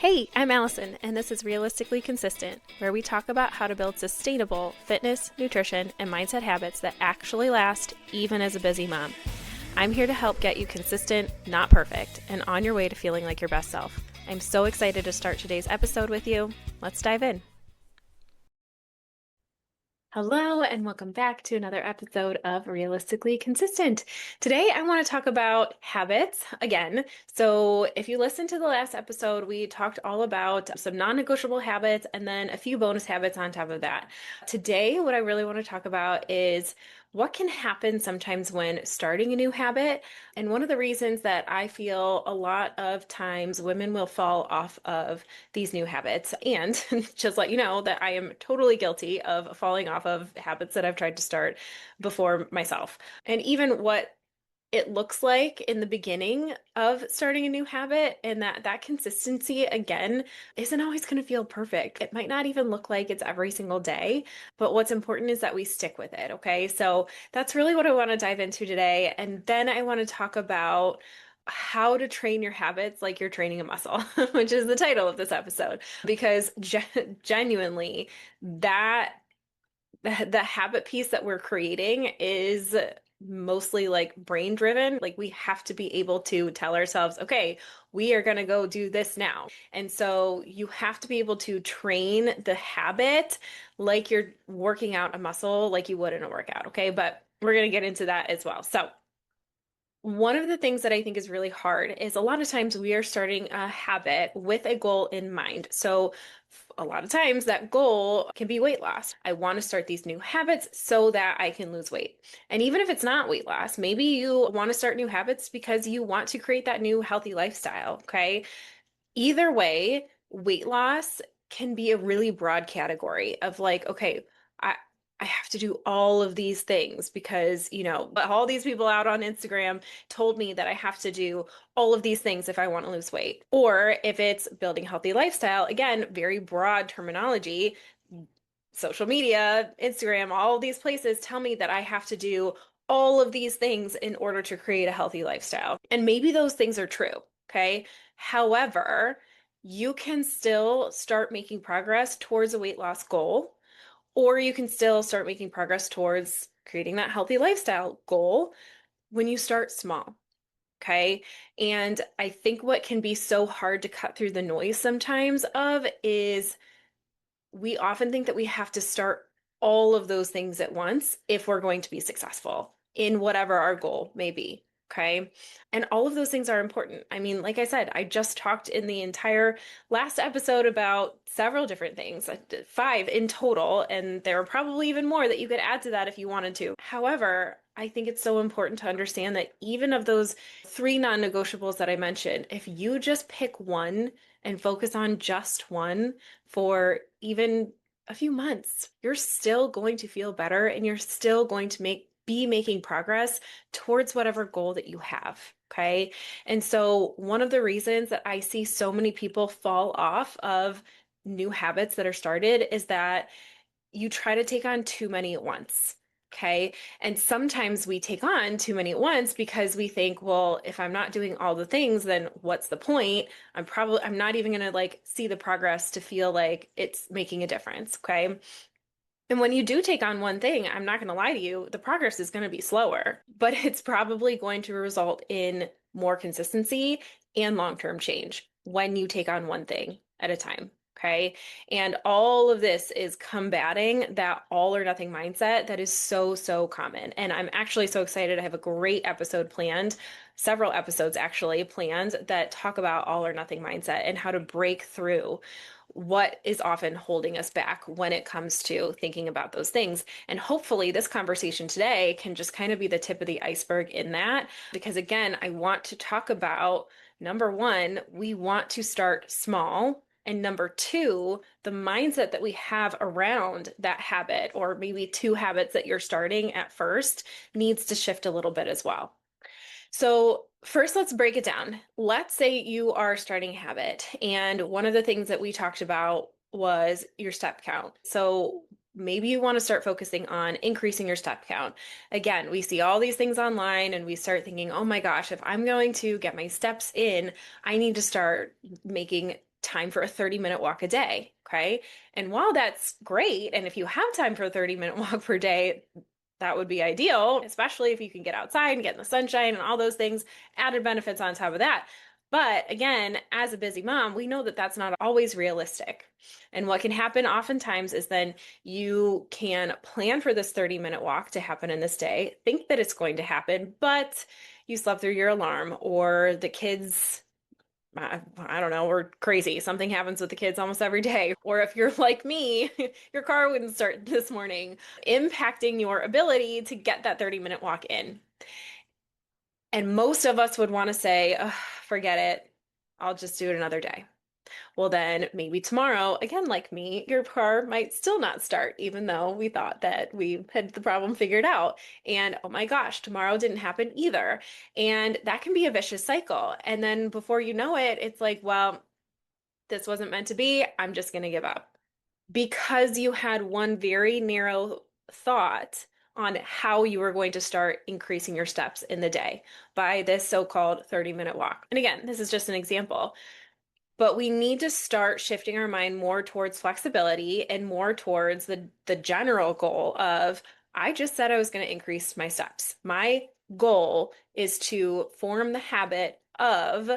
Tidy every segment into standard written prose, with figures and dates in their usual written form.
Hey, I'm Allison, and this is Realistically Consistent, where we talk about how to build sustainable fitness, nutrition, and mindset habits that actually last even as a busy mom. I'm here to help get you consistent, not perfect, and on your way to feeling like your best self. I'm so excited to start today's episode with you. Let's dive in. Hello, and welcome back to another episode of Realistically Consistent. Today, I want to talk about habits again. So, if you listened to the last episode, we talked all about some non negotiable habits and then a few bonus habits on top of that. Today, what I really want to talk about is what can happen sometimes when starting a new habit. And one of the reasons that I feel a lot of times women will fall off of these new habits. And just let you know that I am totally guilty of falling off of habits that I've tried to start before myself. And even what it looks like in the beginning of starting a new habit, and that consistency again isn't always going to feel perfect. It might not even look like it's every single day, but what's important is that we stick with it. Okay, so that's really what I want to dive into today, and then I want to talk about how to train your habits like you're training a muscle, which is the title of this episode, because genuinely that the habit piece that we're creating is mostly like brain driven. Like we have to be able to tell ourselves, okay, we are going to go do this now. And so you have to be able to train the habit like you're working out a muscle, like you would in a workout. Okay. But we're going to get into that as well. So one of the things that I think is really hard is a lot of times we are starting a habit with a goal in mind. So a lot of times that goal can be weight loss. I want to start these new habits so that I can lose weight. And even if it's not weight loss, maybe you want to start new habits because you want to create that new healthy lifestyle. Okay. Either way, weight loss can be a really broad category of like, okay, I I have to do all of these things because, all these people out on Instagram told me that I have to do all of these things if I want to lose weight. Or if it's building a healthy lifestyle, again, very broad terminology, social media, Instagram, all of these places tell me that I have to do all of these things in order to create a healthy lifestyle. And maybe those things are true, okay? However, you can still start making progress towards a weight loss goal, or you can still start making progress towards creating that healthy lifestyle goal when you start small. Okay. And I think what can be so hard to cut through the noise sometimes of is we often think that we have to start all of those things at once if we're going to be successful in whatever our goal may be. Okay. And all of those things are important. I mean, like I said, I just talked in the entire last episode about several different things, like 5 in total, and there are probably even more that you could add to that if you wanted to. However, I think it's so important to understand that even of those 3 non-negotiables that I mentioned, if you just pick one and focus on just one for even a few months, you're still going to feel better and you're still going to be making progress towards whatever goal that you have. Okay. And so one of the reasons that I see so many people fall off of new habits that are started is that you try to take on too many at once. Okay. And sometimes we take on too many at once because we think, well, if I'm not doing all the things, then what's the point? I'm not even going to like see the progress to feel like it's making a difference. Okay. And when you do take on one thing, I'm not going to lie to you, the progress is going to be slower, but it's probably going to result in more consistency and long-term change when you take on one thing at a time. Okay. And all of this is combating that all or nothing mindset that is so, so common. And I'm actually so excited. I have a great episode planned, several episodes actually planned that talk about all or nothing mindset and how to break through what is often holding us back when it comes to thinking about those things. And hopefully, this conversation today can just kind of be the tip of the iceberg in that. Because again, I want to talk about number one, we want to start small. And number two, the mindset that we have around that habit, or maybe 2 habits that you're starting at first, needs to shift a little bit as well. So, first, let's break it down. Let's say you are starting a habit, and one of the things that we talked about was your step count. So, maybe you want to start focusing on increasing your step count. Again, we see all these things online and we start thinking, oh my gosh, if I'm going to get my steps in, I need to start making time for a 30-minute walk a day. Okay. And while that's great, and if you have time for a 30-minute walk per day, that would be ideal, especially if you can get outside and get in the sunshine and all those things, added benefits on top of that. But again, as a busy mom, we know that that's not always realistic. And what can happen oftentimes is then you can plan for this 30-minute walk to happen in this day, think that it's going to happen, but you slept through your alarm, or the kids, I don't know, we're crazy. Something happens with the kids almost every day. Or if you're like me, your car wouldn't start this morning, impacting your ability to get that 30-minute walk in. And most of us would want to say, "Ugh, forget it. I'll just do it another day." Well, then maybe tomorrow, again, like me, your car might still not start, even though we thought that we had the problem figured out. And oh my gosh, tomorrow didn't happen either. And that can be a vicious cycle. And then before you know it, it's like, well, this wasn't meant to be. I'm just going to give up. Because you had one very narrow thought on how you were going to start increasing your steps in the day by this so-called 30-minute walk. And again, this is just an example. But we need to start shifting our mind more towards flexibility and more towards the general goal of, I just said I was going to increase my steps. My goal is to form the habit of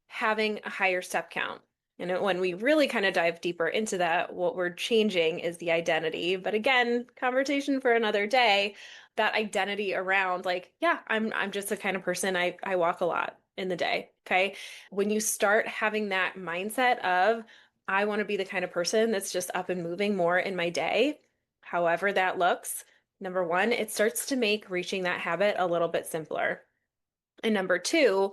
having a higher step count. And when we really kind of dive deeper into that, what we're changing is the identity. But again, conversation for another day, that identity around like, yeah, I'm just the kind of person I walk a lot in the day. Okay. When you start having that mindset of, I want to be the kind of person that's just up and moving more in my day, however that looks, number one, it starts to make reaching that habit a little bit simpler. And number two,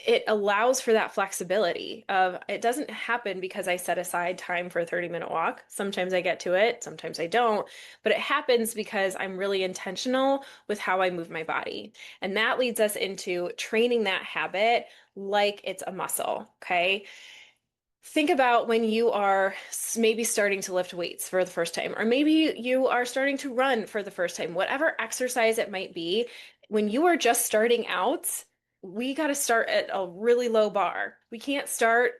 it allows for that flexibility of it doesn't happen because I set aside time for a 30-minute walk. Sometimes I get to it, sometimes I don't, but it happens because I'm really intentional with how I move my body. And that leads us into training that habit like it's a muscle, okay? Think about when you are maybe starting to lift weights for the first time, or maybe you are starting to run for the first time, whatever exercise it might be. When you are just starting out, we got to start at a really low bar. We can't start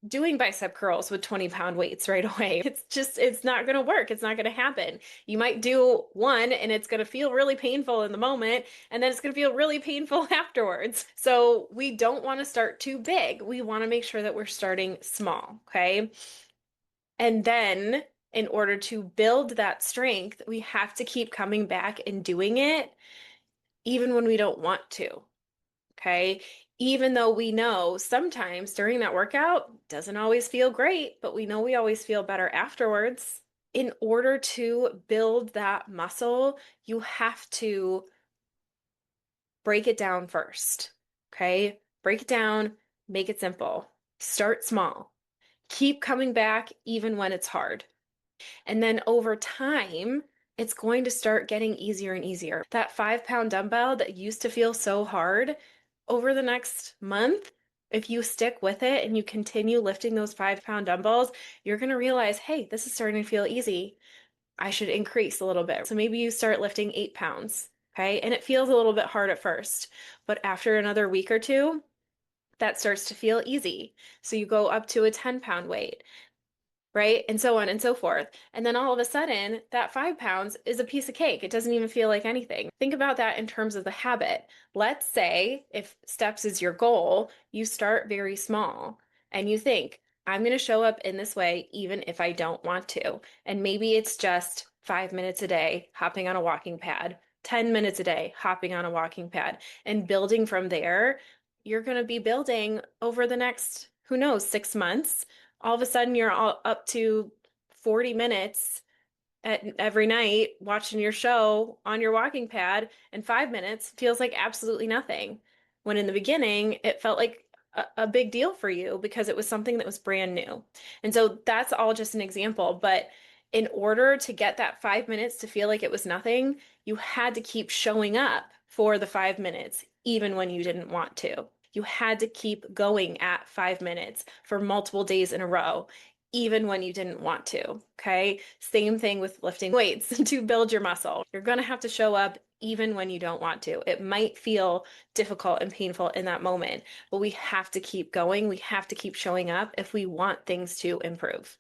doing bicep curls with 20-pound weights right away. It's not going to work. It's not going to happen. You might do one and it's going to feel really painful in the moment, and then it's going to feel really painful afterwards. So we don't want to start too big. We want to make sure that we're starting small, okay? And then in order to build that strength, we have to keep coming back and doing it even when we don't want to. Okay. Even though we know sometimes during that workout doesn't always feel great, but we know we always feel better afterwards. In order to build that muscle, you have to break it down first. Okay. Break it down, make it simple. Start small. Keep coming back even when it's hard. And then over time, it's going to start getting easier and easier. That 5-pound dumbbell that used to feel so hard, over the next month, if you stick with it and you continue lifting those 5-pound dumbbells, you're going to realize, hey, this is starting to feel easy. I should increase a little bit. So maybe you start lifting 8 pounds, okay? And it feels a little bit hard at first, but after another week or two, that starts to feel easy. So you go up to a 10-pound weight, right? And so on and so forth. And then all of a sudden, that 5 pounds is a piece of cake. It doesn't even feel like anything. Think about that in terms of the habit. Let's say if steps is your goal, you start very small and you think, I'm going to show up in this way even if I don't want to. And maybe it's just 5 minutes a day hopping on a walking pad, 10 minutes a day hopping on a walking pad, and building from there. You're going to be building over the next, who knows, 6 months. All of a sudden you're all up to 40 minutes every night watching your show on your walking pad, and 5 minutes feels like absolutely nothing. When in the beginning, it felt like a big deal for you because it was something that was brand new. And so that's all just an example. But in order to get that 5 minutes to feel like it was nothing, you had to keep showing up for the 5 minutes, even when you didn't want to. You had to keep going at 5 minutes for multiple days in a row, even when you didn't want to. Okay. Same thing with lifting weights to build your muscle. You're going to have to show up even when you don't want to. It might feel difficult and painful in that moment, but we have to keep going. We have to keep showing up if we want things to improve.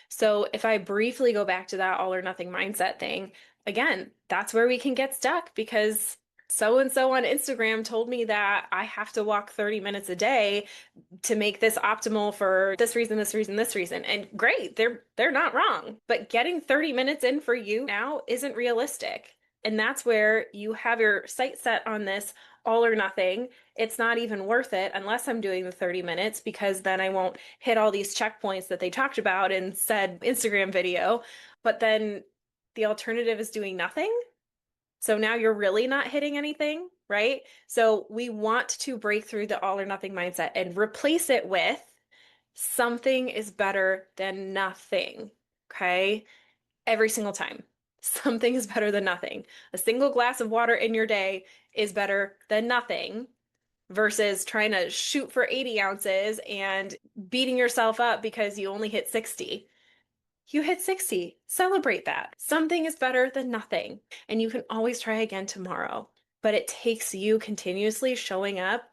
So if I briefly go back to that all or nothing mindset thing, again, that's where we can get stuck because so and so on Instagram told me that I have to walk 30 minutes a day to make this optimal for this reason, this reason, this reason. And great, they're not wrong. But getting 30 minutes in for you now isn't realistic. And that's where you have your sight set on this all or nothing. It's not even worth it unless I'm doing the 30 minutes because then I won't hit all these checkpoints that they talked about in said Instagram video. But then the alternative is doing nothing. So now you're really not hitting anything, right? So we want to break through the all or nothing mindset and replace it with something is better than nothing. Okay? Every single time. Something is better than nothing. A single glass of water in your day is better than nothing versus trying to shoot for 80 ounces and beating yourself up because you only hit 60. You hit 60. Celebrate that. Something is better than nothing. And you can always try again tomorrow. But it takes you continuously showing up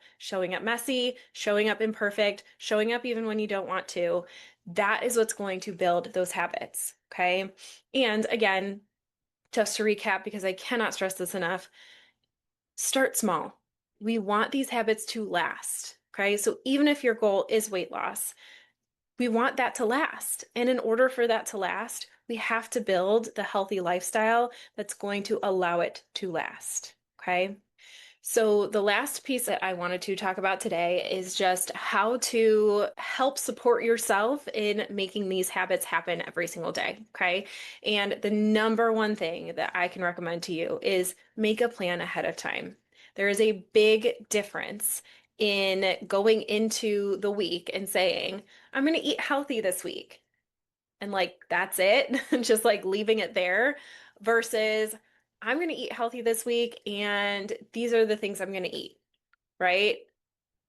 messy, showing up imperfect, showing up even when you don't want to. That is what's going to build those habits. Okay. And again, just to recap, because I cannot stress this enough, start small. We want these habits to last. Okay. So even if your goal is weight loss, we want that to last. And in order for that to last, we have to build the healthy lifestyle that's going to allow it to last. Okay. So, the last piece that I wanted to talk about today is just how to help support yourself in making these habits happen every single day. Okay. And the number one thing that I can recommend to you is make a plan ahead of time. There is a big difference in going into the week and saying, I'm going to eat healthy this week. And like, that's it, just like leaving it there versus I'm going to eat healthy this week and these are the things I'm going to eat, right?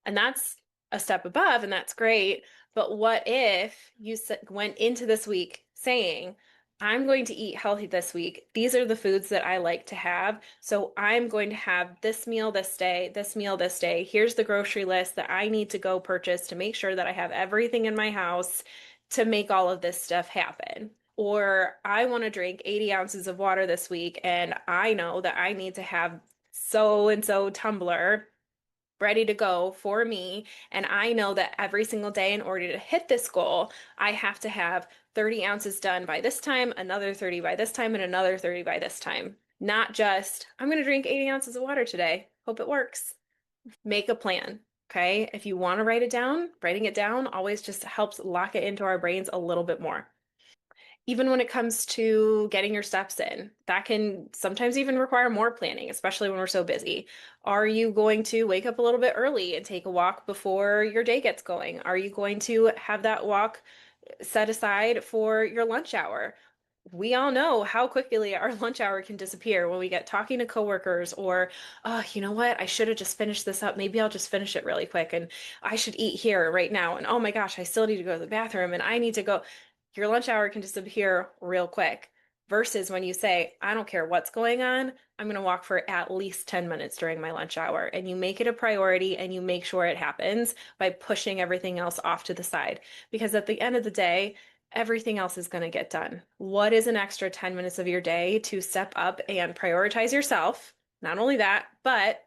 And that's a step above and that's great. But what if you went into this week saying, I'm going to eat healthy this week. These are the foods that I like to have. So I'm going to have this meal this day, this meal this day. Here's the grocery list that I need to go purchase to make sure that I have everything in my house to make all of this stuff happen. Or I want to drink 80 ounces of water this week, and I know that I need to have so and so tumbler ready to go for me. And I know that every single day, in order to hit this goal, I have to have 30 ounces done by this time, another 30 by this time, and another 30 by this time. Not just, I'm going to drink 80 ounces of water today. Hope it works. Make a plan. Okay. If you want to write it down, writing it down always just helps lock it into our brains a little bit more. Even when it comes to getting your steps in, that can sometimes even require more planning, especially when we're so busy. Are you going to wake up a little bit early and take a walk before your day gets going? Are you going to have that walk set aside for your lunch hour? We all know how quickly our lunch hour can disappear when we get talking to coworkers or, oh, you know what? I should have just finished this up. Maybe I'll just finish it really quick and I should eat here right now. And oh my gosh, I still need to go to the bathroom and I need to go. Your lunch hour can disappear real quick versus when you say, I don't care what's going on, I'm going to walk for at least 10 minutes during my lunch hour. And you make it a priority and you make sure it happens by pushing everything else off to the side. Because at the end of the day, everything else is going to get done. What is an extra 10 minutes of your day to step up and prioritize yourself? Not only that, but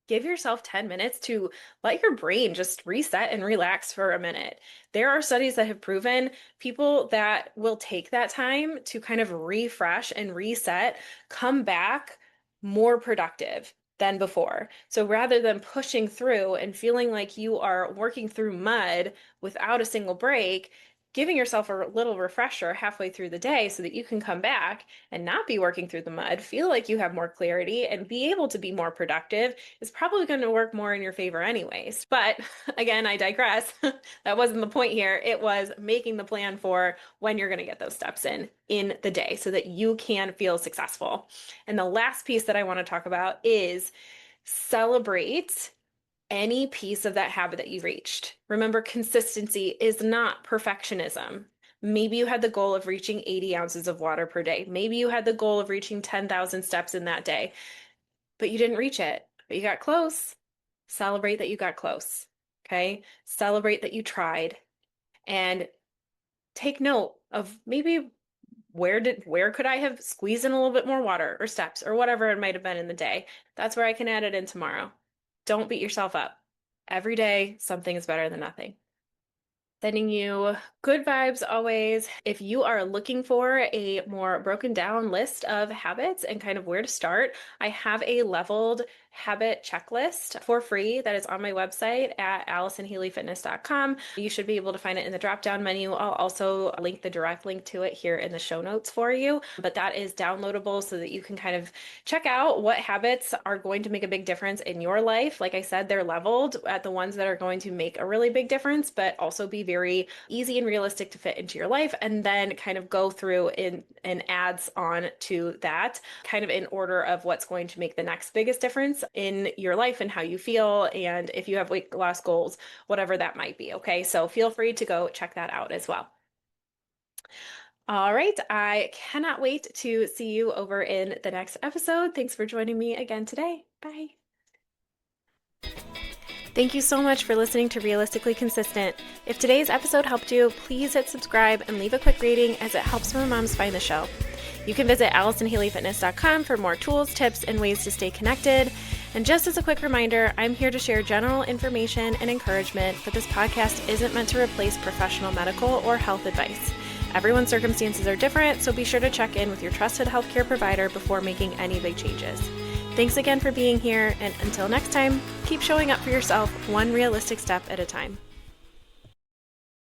give yourself 10 minutes to let your brain just reset and relax for a minute. There are studies that have proven people that will take that time to kind of refresh and reset, come back more productive than before. So rather than pushing through and feeling like you are working through mud without a single break, giving yourself a little refresher halfway through the day so that you can come back and not be working through the mud, feel like you have more clarity and be able to be more productive is probably going to work more in your favor anyways. But again, I digress. That wasn't the point here. It was making the plan for when you're going to get those steps in the day so that you can feel successful. And the last piece that I want to talk about is celebrate any piece of that habit that you reached. Remember, consistency is not perfectionism. Maybe you had the goal of reaching 80 ounces of water per day. Maybe you had the goal of reaching 10,000 steps in that day, but you didn't reach it, but you got close. Celebrate that you got close. Okay. Celebrate that you tried, and take note of maybe where could I have squeezed in a little bit more water or steps or whatever it might have been in the day. That's where I can add it in tomorrow. Don't beat yourself up. Every day, something is better than nothing. Sending you good vibes always. If you are looking for a more broken down list of habits and kind of where to start, I have a leveled habit checklist for free that is on my website at AllisonHealyFitness.com. You should be able to find it in the drop-down menu. I'll also link the direct link to it here in the show notes for you, but that is downloadable so that you can kind of check out what habits are going to make a big difference in your life. Like I said, they're leveled at the ones that are going to make a really big difference, but also be very easy and realistic to fit into your life, and then kind of go through and adds on to that kind of in order of what's going to make the next biggest difference in your life and how you feel, and if you have weight loss goals, whatever that might be. Okay, so feel free to go check that out as well. All right, I cannot wait to see you over in the next episode. Thanks for joining me again today. Bye. Thank you so much for listening to Realistically Consistent. If today's episode helped you, please hit subscribe and leave a quick rating, as it helps more moms find the show. You can visit AllisonHealyFitness.com for more tools, tips, and ways to stay connected. And just as a quick reminder, I'm here to share general information and encouragement, but this podcast isn't meant to replace professional medical or health advice. Everyone's circumstances are different, so be sure to check in with your trusted healthcare provider before making any big changes. Thanks again for being here, and until next time, keep showing up for yourself one realistic step at a time.